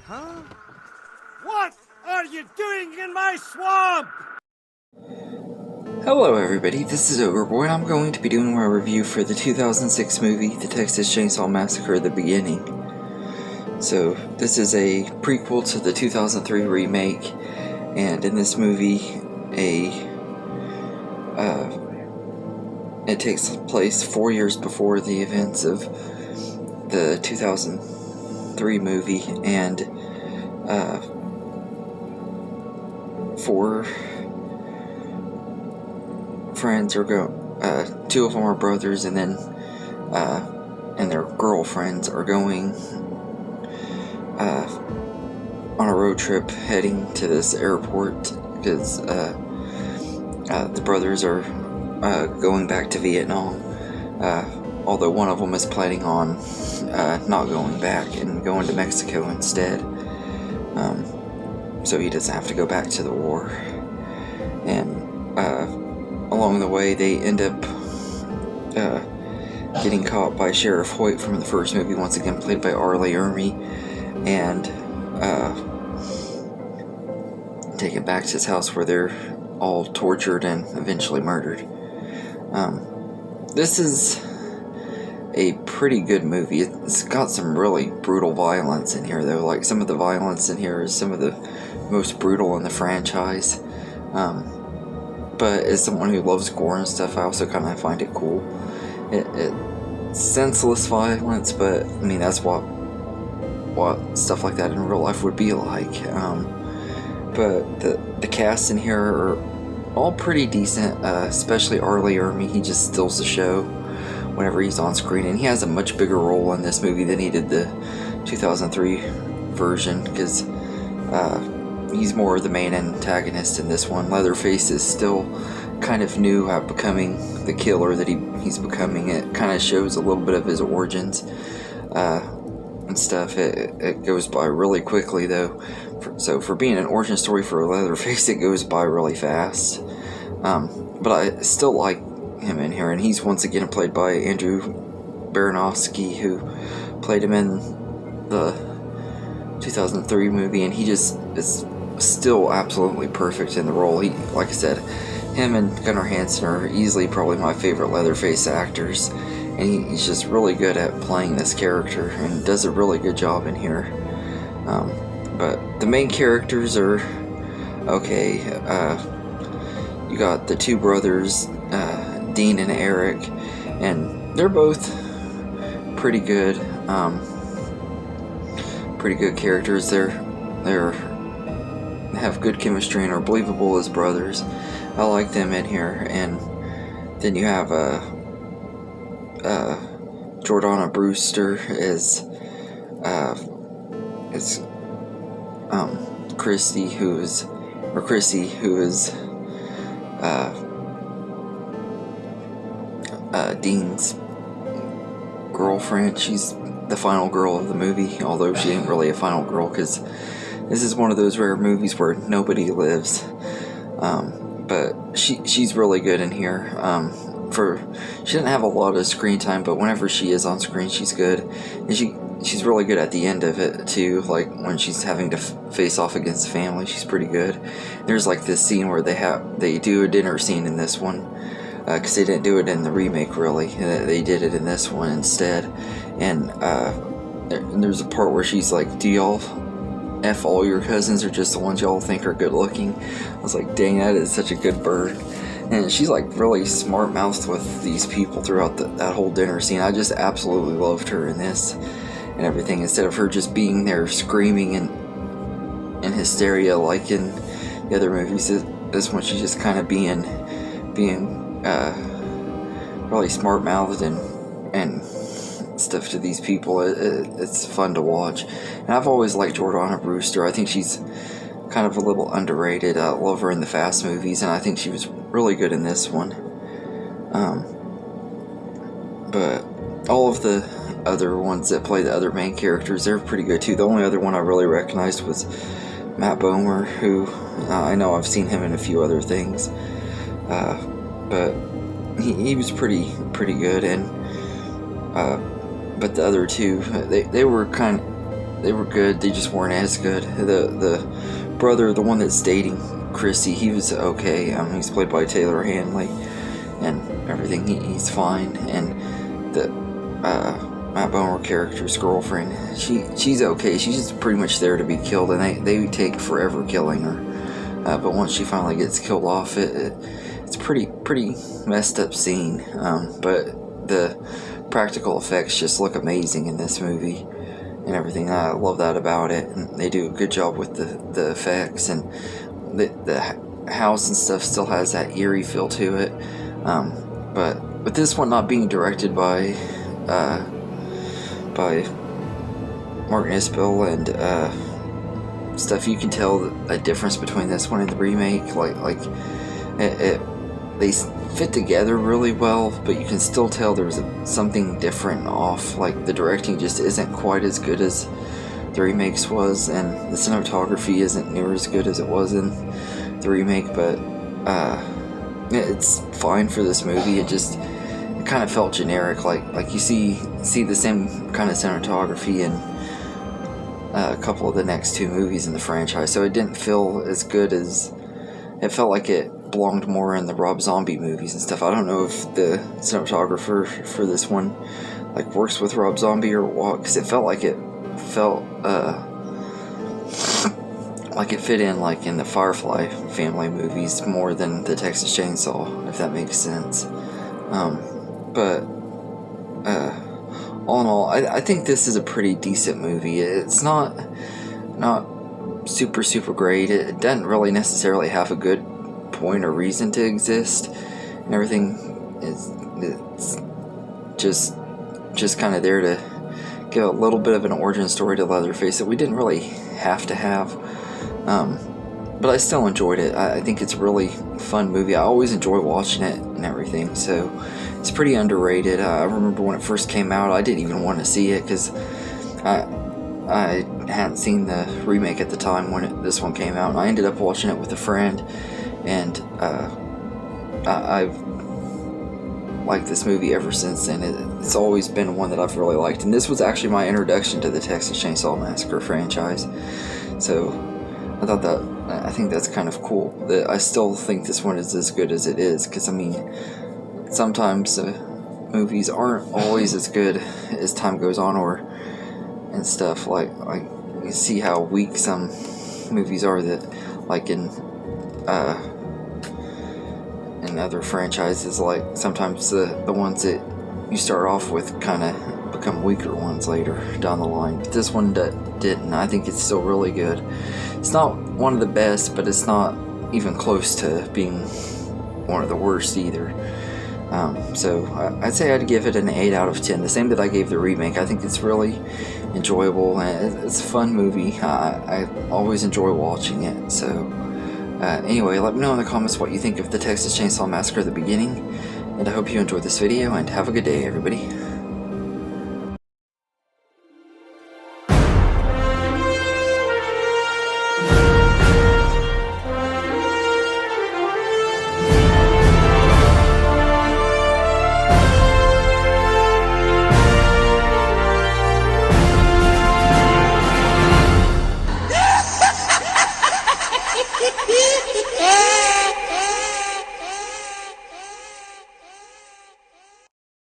Huh? What are you doing in my swamp? Hello everybody, this is Overboy, and I'm going to be doing my review for the 2006 movie, The Texas Chainsaw Massacre: The Beginning. So, this is a prequel to the 2003 remake, and in this movie, it takes place 4 years before the events of the 2003 movie, and four friends are two of them are brothers, and then and their girlfriends are going on a road trip heading to this airport because the brothers are going back to Vietnam, although one of them is planning on not going back and going to Mexico instead, so he doesn't have to go back to the war. And along the way they end up getting caught by Sheriff Hoyt from the first movie, once again played by Arlie Ermy, and taken back to his house where they're all tortured and eventually murdered. This is a pretty good movie. It's got some really brutal violence in here, though. Like, some of the violence in here is some of the most brutal in the franchise. But as someone who loves gore and stuff, I also kind of find it cool. It's senseless violence, but I mean, that's what stuff like that in real life would be like. But the cast in here are all pretty decent, especially Arlie Ermy. He just steals the show whenever he's on screen, and he has a much bigger role in this movie than he did the 2003 version, because he's more the main antagonist in this one. Leatherface is still kind of new at becoming the killer that he's becoming. It kind of shows a little bit of his origins and stuff. It goes by really quickly, though. So for being an origin story for Leatherface, it goes by really fast. But I still like him in here, and he's once again played by Andrew Baranowski, who played him in the 2003 movie, and he just is still absolutely perfect in the role. He, like I said, him and Gunnar Hansen are easily probably my favorite Leatherface actors, and he's just really good at playing this character and does a really good job in here. But the main characters are okay. You got the two brothers, Dean and Eric, and they're both pretty good. Pretty good characters. They have good chemistry and are believable as brothers. I like them in here. And then you have Jordana Brewster is Chrissy, who is Dean's girlfriend. She's the final girl of the movie, although she ain't really a final girl, because this is one of those rare movies where nobody lives. But she's really good in here. She didn't have a lot of screen time, but whenever she is on screen, she's good. And she's really good at the end of it too. Like when she's having to face off against the family, she's pretty good. There's like this scene where they do a dinner scene in this one, because they didn't do it in the remake really. They did it in this one instead. And there's a part where she's like, "Do y'all F all your cousins, or just the ones y'all think are good looking?" I was like, dang, that is such a good bird. And she's like really smart mouthed with these people throughout that whole dinner scene. I just absolutely loved her in this and everything, instead of her just being there screaming in hysteria like in the other movies. This one, she's just kind of being really smart mouthed and stuff to these people. It's fun to watch, and I've always liked Jordana Brewster. I think she's kind of a little underrated. I love her in the Fast movies, and I think she was really good in this one. But all of the other ones that play the other main characters, they're pretty good too. The only other one I really recognized was Matt Bomer, who I know I've seen him in a few other things, but he was pretty good. And but the other two, they were kind they were good. They just weren't as good. The brother, the one that's dating Chrissy, he was okay. He's played by Taylor Hanley and everything. He's fine. And the Matt Bomer character's girlfriend, she's okay. She's just pretty much there to be killed, and they take forever killing her. But once she finally gets killed off, it's pretty messed up scene. But the practical effects just look amazing in this movie and everything. I love that about it, and they do a good job with the effects, and the house and stuff still has that eerie feel to it. But with this one not being directed by Martin Isbell and stuff, you can tell a difference between this one and the remake. Like they fit together really well, but you can still tell there's something different off. Like the directing just isn't quite as good as the remakes was, and the cinematography isn't near as good as it was in the remake. But it's fine for this movie. It kind of felt generic. Like you see the same kind of cinematography in a couple of the next two movies in the franchise, so it didn't feel as good as it felt like it belonged more in the Rob Zombie movies and stuff. I don't know if the cinematographer for this one like works with Rob Zombie or what, because it felt like it fit in like in the Firefly family movies more than the Texas Chainsaw, if that makes sense. But all in all, I think this is a pretty decent movie. It's not super great. It doesn't really necessarily have a good point or reason to exist, and everything it's just kind of there to give a little bit of an origin story to Leatherface that we didn't really have to have. But I still enjoyed it. I think it's a really fun movie. I always enjoy watching it and everything, so it's pretty underrated. I remember when it first came out, I didn't even want to see it because I hadn't seen the remake at the time when this one came out, and I ended up watching it with a friend, and I've liked this movie ever since then. It's always been one that I've really liked, and this was actually my introduction to the Texas Chainsaw Massacre franchise, so I think that's kind of cool. That I still think this one is as good as it is, because I mean, sometimes movies aren't always as good as time goes on, and stuff. Like you see how weak some movies are, that like in other franchises, like sometimes the ones that you start off with kind of become weaker ones later down the line. But this one didn't. I think it's still really good. It's not one of the best, but it's not even close to being one of the worst either. So I'd say I'd give it an 8 out of 10, the same that I gave the remake. I think it's really enjoyable, and it's a fun movie. I always enjoy watching it. So anyway, let me know in the comments what you think of the Texas Chainsaw Massacre at the beginning, and I hope you enjoyed this video, and have a good day, everybody.